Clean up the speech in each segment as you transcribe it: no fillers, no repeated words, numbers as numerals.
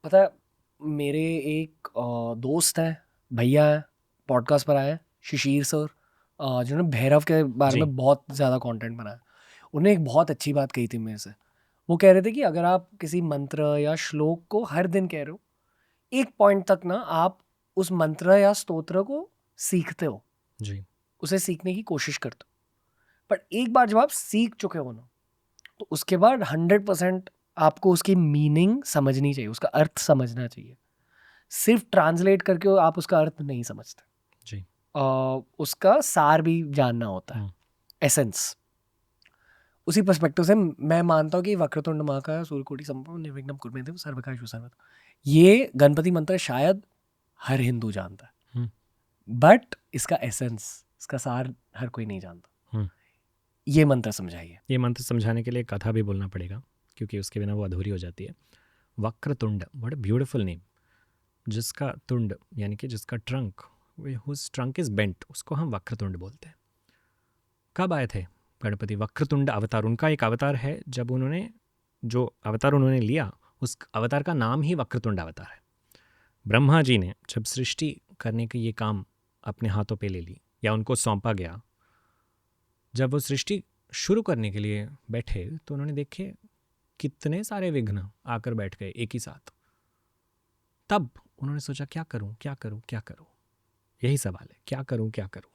पता है, मेरे एक दोस्त हैं, भैया हैं, पॉडकास्ट पर आए हैं, शिशिर सर, जिन्होंने भैरव के बारे जी। में बहुत ज़्यादा कंटेंट बनाया। उन्होंने एक बहुत अच्छी बात कही थी मेरे से। वो कह रहे थे कि अगर आप किसी मंत्र या श्लोक को हर दिन कह रहे हो, एक पॉइंट तक ना आप उस मंत्र या स्तोत्र को सीखते हो, जी। उसे सीखने की कोशिश करते हो। पर एक बार जब आप सीख चुके हो ना, तो उसके बाद 100% आपको उसकी मीनिंग समझनी चाहिए, उसका अर्थ समझना चाहिए। सिर्फ ट्रांसलेट करके आप उसका अर्थ नहीं समझते। जी। उसका सार भी जानना होता है, हुँ। एसेंस। उसी पर्सपेक्टिव से मैं मानता हूँ कि वक्रतुंड महाकाय सूर्यकोटि समप्रभ निर्विघ्नं कुरु मे देव सर्वकार्येषु सर्वदा, ये गणपति मंत्र शायद हर हिंदू जानता है, हुँ। बट इसका एसेंस, इसका सार हर कोई नहीं जानता। हुँ। ये मंत्र समझाइए। ये मंत्र समझाने के लिए कथा भी बोलना पड़ेगा, क्योंकि उसके बिना वो अधूरी हो जाती है। Vakratunda, what a beautiful name. जिसका तुंड यानी कि जिसका trunk, whose trunk is bent, उसको हम वक्रतुंड बोलते हैं। कब आए थे गणपति? वक्रतुंड अवतार उनका एक अवतार है। जब उन्होंने जो अवतार उन्होंने लिया, उस अवतार का नाम ही वक्रतुंड अवतार है। ब्रह्मा जी ने जब सृष्टि करने की ये काम अपने हाथों पे ले ली, या उनको सौंपा गया, जब वो सृष्टि शुरू करने के लिए बैठे तो उन्होंने देखे कितने सारे विघ्न आकर बैठ गए एक ही साथ। तब उन्होंने सोचा क्या करूं, क्या करूं, क्या करूं। यही सवाल है, क्या करूं, क्या करूं।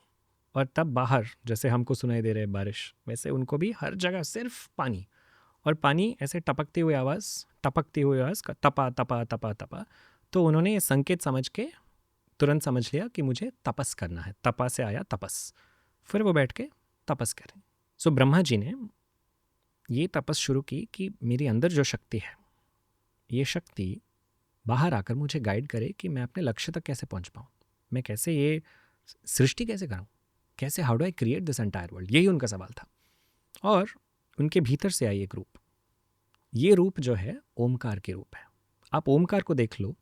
और तब बाहर जैसे हमको सुनाई दे रहे बारिश, वैसे उनको भी हर जगह सिर्फ पानी, और पानी ऐसे टपकती हुई आवाज़, टपकती हुई आवाज़ का तपा तपा तपा तपा। तो उन्होंने ये संकेत समझ के तुरंत समझ लिया कि मुझे तपस करना है। तपा से आया तपस। फिर वो बैठ के तपस करें। सो ब्रह्मा जी ने ये तपस शुरू की कि मेरे अंदर जो शक्ति है, ये शक्ति बाहर आकर मुझे गाइड करे कि मैं अपने लक्ष्य तक कैसे पहुंच पाऊँ। मैं कैसे ये सृष्टि कैसे करूँ, कैसे, how do I create this entire world. यही उनका सवाल था। और उनके भीतर से आई एक रूप। ये रूप जो है ओमकार के रूप है। आप ओमकार को देख लो,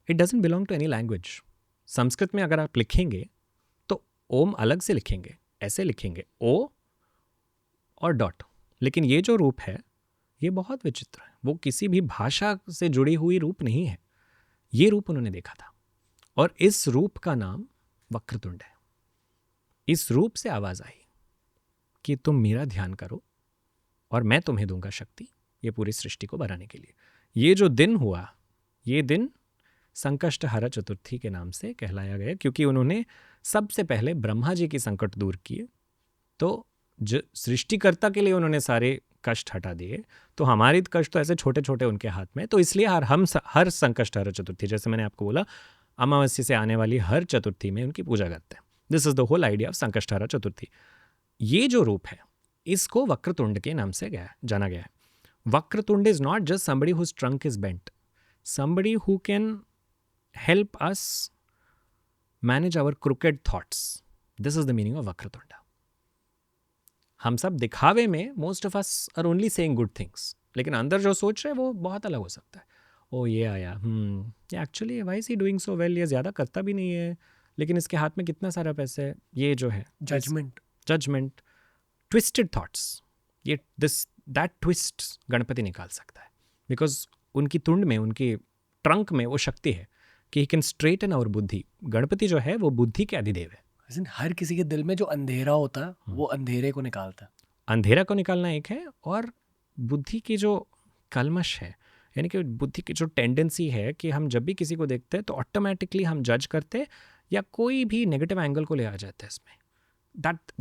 it doesn't belong to any language. Sanskrit में अगर आप लिखेंगे तो ओम अलग से लिखेंगे, ऐसे लिखेंगे ओ और डॉट। लेकिन ये जो रूप है ये बहुत विचित्र है। वो किसी भी भाषा से जुड़ी हुई रूप नहीं है। ये रूप उन्होंने देखा था, और इस रूप का नाम वक्रतुंड है। इस रूप से आवाज आई कि तुम मेरा ध्यान करो और मैं तुम्हें दूंगा शक्ति ये पूरी सृष्टि को बनाने के लिए। ये जो दिन हुआ, ये दिन संकष्टहर चतुर्थी के नाम से कहलाया गया, क्योंकि उन्होंने सबसे पहले ब्रह्मा जी की संकट दूर किए। तो सृष्टिकर्ता के लिए उन्होंने सारे कष्ट हटा दिए, तो हमारी कष्ट तो ऐसे छोटे छोटे उनके हाथ में। तो इसलिए हर संकष्टहर चतुर्थी, जैसे मैंने आपको बोला, अमावस्या से आने वाली हर चतुर्थी में उनकी पूजा करते हैं। This is the whole idea of Sankashtahar Chaturthi. ये जो रूप है, इसको वक्रतुंड के नाम से जाना गया है। Vakratunda is not just somebody whose trunk is bent, somebody who can help us manage our crooked thoughts. This is the meaning of Vakratunda. हम सब दिखावे में, most of us are only saying good things, लेकिन अंदर जो सोच रहे हैं वो बहुत अलग हो सकता है। ओ ये आया, actually why is he doing so well, ये ज़्यादा करता भी नहीं है, लेकिन इसके हाथ में कितना सारा पैसा है। ये जो है जजमेंट। जजमेंट, ट्विस्टेड थॉट्स, ये दैट ट्विस्ट गणपति निकाल सकता है। बिकॉज उनकी तुंड में, उनकी ट्रंक में वो शक्ति है कि ही कैन स्ट्रेटन आवर बुद्धि। गणपति जो है वो बुद्धि के अधिदेव है। हर किसी के दिल में जो अंधेरा होता है वो अंधेरे को निकालता है। अंधेरा को निकालना एक है, और बुद्धि की जो कलमश है, यानी कि बुद्धि की जो टेंडेंसी है कि हम जब भी किसी को देखते हैं तो ऑटोमेटिकली हम जज करते या कोई भी नेगेटिव एंगल को ले आ जाते हैं इसमें।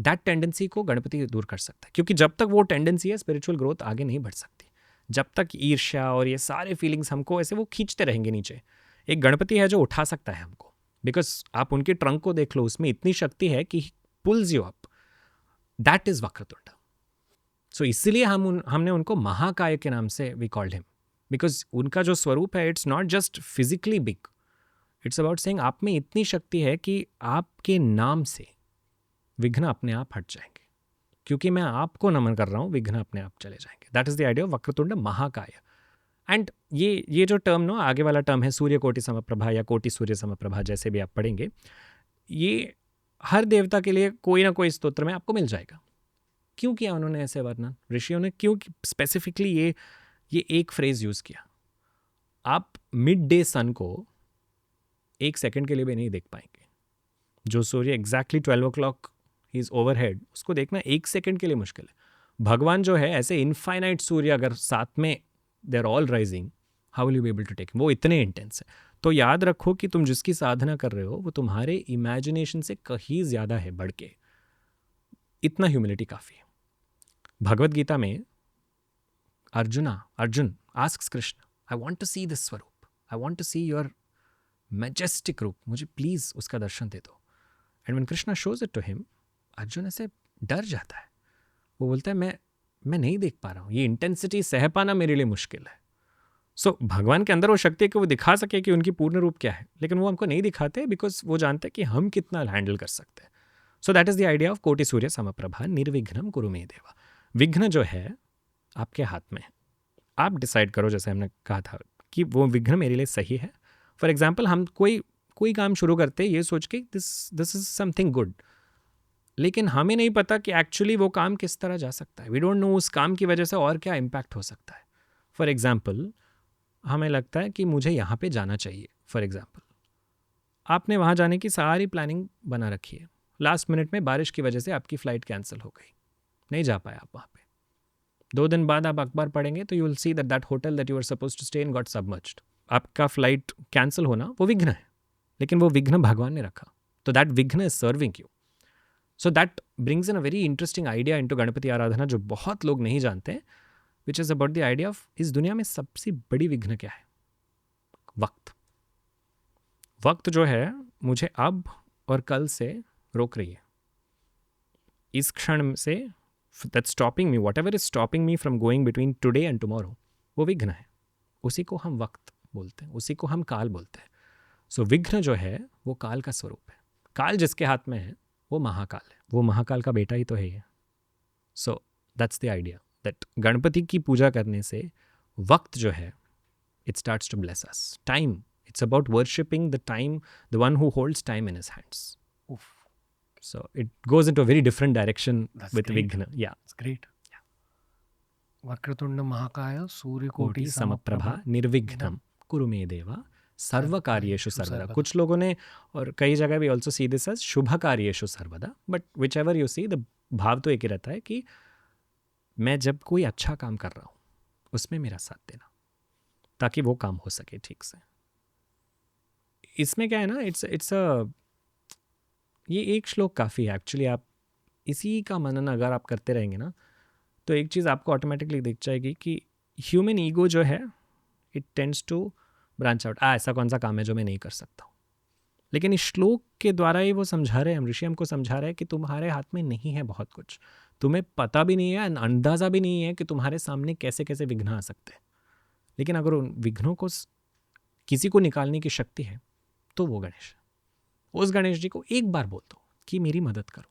दैट टेंडेंसी को गणपति दूर कर सकता है, क्योंकि जब तक वो टेंडेंसी है स्पिरिचुअल ग्रोथ आगे नहीं बढ़ सकती। जब तक ईर्ष्या और ये सारे फीलिंग्स हमको ऐसे वो खींचते रहेंगे नीचे। एक गणपति है जो उठा सकता है हमको, बिकॉज आप उनके ट्रंक को देख लो, उसमें इतनी शक्ति है कि pulls you up. That is Vakratunda. So इसीलिए हमने उनको महाकाय के नाम से वी कॉल्ड हिम, बिकॉज उनका जो स्वरूप है, it's not just physically big, it's about saying आप में इतनी शक्ति है कि आपके नाम से विघ्न अपने आप हट जाएंगे, क्योंकि मैं आपको नमन कर रहा हूँ, विघ्न अपने आप चले जाएंगे। That is the idea of Vakratunda Mahakaya. And ये जो टर्म नो, आगे वाला टर्म है सूर्य कोटि समप्रभा या कोटि सूर्य समप्रभा, जैसे भी आप पढ़ेंगे, ये हर देवता के लिए कोई ना कोई स्तोत्र में आपको मिल जाएगा। क्यों किया उन्होंने ऐसे वर्णन, ऋषियों ने क्यों स्पेसिफिकली ये एक फ्रेज यूज किया? आप मिड डे सन को एक सेकंड के लिए भी नहीं देख पाएंगे। जो सूर्य एग्जैक्टली 12 o'clock ही इज ओवरहेड, उसको देखना एक सेकंड के लिए मुश्किल है। भगवान जो है ऐसे इनफाइनाइट सूर्य अगर साथ में they are all rising, how will you be able to take, वो इतने इंटेंस है। तो याद रखो कि तुम जिसकी साधना कर रहे हो वो तुम्हारे इमेजिनेशन से कहीं ज़्यादा है बढ़ के। इतना ह्यूमिलिटी काफ़ी है। भगवत गीता में Arjun asks Krishna, I want to see this स्वरूप, I want to see your majestic रूप, मुझे प्लीज़ उसका दर्शन दे दो। And when Krishna shows it to him, Arjun ऐसे डर जाता है। वो बोलता है मैं नहीं देख पा रहा हूँ, ये इंटेंसिटी सह पाना मेरे लिए मुश्किल है। सो भगवान के अंदर वो शक्ति है कि वो दिखा सके कि उनकी पूर्ण रूप क्या है, लेकिन वो हमको नहीं दिखाते बिकॉज वो जानते हैं कि हम कितना हैंडल कर सकते हैं। So that is the idea of कोटि सूर्य समप्रभा निर्विघ्नम कुरु मे देवा। विघ्न जो है आपके हाथ में है, आप डिसाइड करो, जैसे हमने कहा था कि वो विघ्न मेरे लिए सही है। फॉर एग्जाम्पल हम कोई काम शुरू करते हैं ये सोच के दिस इज समथिंग गुड, लेकिन हमें नहीं पता कि एक्चुअली वो काम किस तरह जा सकता है। वी डोंट नो उस काम की वजह से और क्या इम्पैक्ट हो सकता है। फॉर एग्जाम्पल हमें लगता है कि मुझे यहाँ पे जाना चाहिए, फॉर एग्जाम्पल आपने वहाँ जाने की सारी प्लानिंग बना रखी है, लास्ट मिनट में बारिश की वजह से आपकी फ़्लाइट कैंसिल हो गई, नहीं जा पाए आप वहाँ पे। 2 दिन बाद आप अखबार पढ़ेंगे तो you will see that hotel that you are suppose to stay in got submerged. आपका फ्लाइट कैंसिल होना वो विघ्न है, लेकिन वो विघ्न भगवान ने रखा, तो दैट विघ्न is serving you. So that brings in a very interesting idea into Ganapati आराधना, जो बहुत लोग नहीं जानते हैं, which is about the idea of इस दुनिया में सबसे बड़ी विघ्न क्या है? वक्त। वक्त जो है मुझे अब और कल से रोक रही है, इस क्षण say that stopping me, what ever is stopping me from going between today and tomorrow, वो विघ्न है। उसी को हम वक्त बोलते हैं, उसी को हम काल बोलते हैं। सो विघ्न जो है वो काल का स्वरूप है। काल जिसके हाथ में है वो महाकाल है, वो महाकाल का बेटा ही तो है ये। So that's the idea that Ganpati की पूजा करने से वक्त जो है it starts to bless us. Time, it's about worshipping the time, the one who holds time in his hands. Oof. So it goes into a very different direction. That's with great. Vighna. Yeah. That's great. Vakratunda महाकाय सूर्य कोटि कोटि समप्रभा निर्विघ्नम कुरु मे देवा सर्व कार्येषु सर्वदा। कुछ लोगों ने और कई जगह भी ऑल्सो सी दिस एज शुभ कार्येषु सर्वदा, but which ever you see the भाव तो एक ही रहता है कि मैं जब कोई अच्छा काम कर रहा हूँ उसमें मेरा साथ देना, ताकि वो काम हो सके ठीक से। इसमें क्या है ना, इट्स ये एक श्लोक काफ़ी है एक्चुअली। आप इसी का मनन अगर आप करते रहेंगे ना, तो एक चीज़ आपको ऑटोमेटिकली दिख जाएगी कि ह्यूमन ईगो जो है it tends to branch out. ऐसा कौन सा काम है जो मैं नहीं कर सकता हूँ। लेकिन इस श्लोक के द्वारा ही वो समझा रहे हैं, हम ऋषि हमको समझा रहे हैं कि तुम्हारे हाथ में नहीं है बहुत कुछ, तुम्हें पता भी नहीं है, अंदाज़ा भी नहीं है कि तुम्हारे सामने कैसे कैसे विघ्न आ सकते हैं। लेकिन अगर उन विघ्नों को किसी को निकालने की शक्ति है तो वो गणेश है। उस गणेश जी को एक बार बोल दो कि मेरी मदद करो,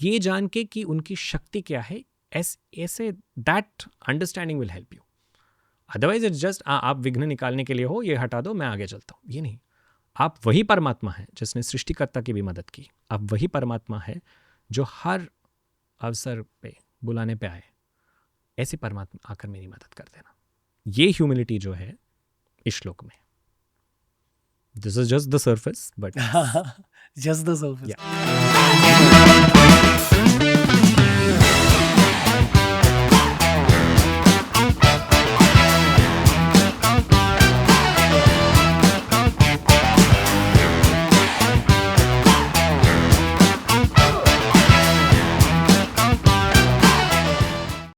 ये जान के कि उनकी शक्ति क्या है, ऐसे that understanding will help you. Otherwise it's just आप विघ्न निकालने के लिए हो, ये हटा दो मैं आगे चलता हूँ, ये नहीं। आप वही परमात्मा है जिसने सृष्टिकर्ता की भी मदद की, आप वही परमात्मा है जो हर अवसर पे बुलाने पे आए, ऐसे परमात्मा आकर मेरी मदद कर देना। ये ह्यूमिलिटी जो है इस श्लोक में, this is just the surface, but just the surface.